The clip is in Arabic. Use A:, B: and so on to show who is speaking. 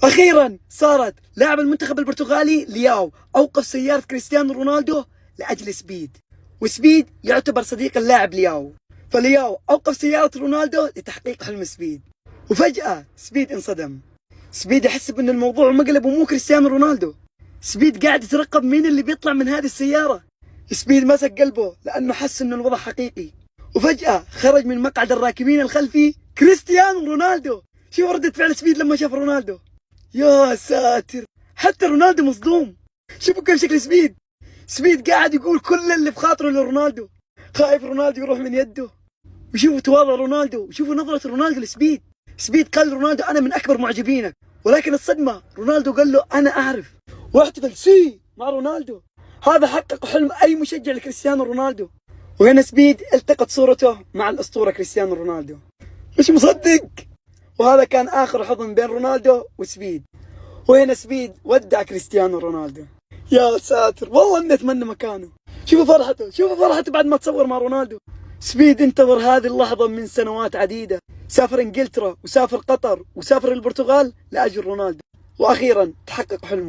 A: أخيرا صارت لاعب المنتخب البرتغالي لياو أوقف سيارة كريستيانو رونالدو لأجل سبيد، وسبيد يعتبر صديق اللاعب لياو، فلياو أوقف سيارة رونالدو لتحقيق حلم سبيد. وفجأة سبيد انصدم. سبيد يحسب أن الموضوع مقلب ومو كريستيانو رونالدو. سبيد قاعد يترقب مين اللي بيطلع من هذه السيارة. سبيد مسك قلبه لأنه حس أن الوضع حقيقي. وفجأة خرج من مقعد الراكبين الخلفي كريستيانو رونالدو. شوف ردة فعل سبيد لما شاف رونالدو. يا ساتر، حتى رونالدو مصدوم. شوفوا كيف شكل سبيد. سبيد قاعد يقول كل اللي في خاطره لرونالدو، خايف رونالدو يروح من يده. وشوفوا تواضع رونالدو، وشوفوا نظرة رونالدو لسبيد. سبيد قال رونالدو أنا من أكبر معجبينك، ولكن الصدمة رونالدو قال له أنا أعرف، واحتفل مع رونالدو. هذا حقق حلم أي مشجع لكريستيانو رونالدو. وهنا سبيد التقط صورته مع الأسطورة كريستيانو رونالدو. مش مصدق. وهذا كان آخر حضن بين رونالدو وسبيد. وهنا سبيد ودع كريستيانو رونالدو. يا ساتر، والله اني اتمنى مكانه. شوفوا فرحته بعد ما تصور مع رونالدو. سبيد انتظر هذه اللحظة من سنوات عديدة، سافر انجلترا وسافر قطر وسافر البرتغال لأجل رونالدو، واخيرا تحقق حلمه.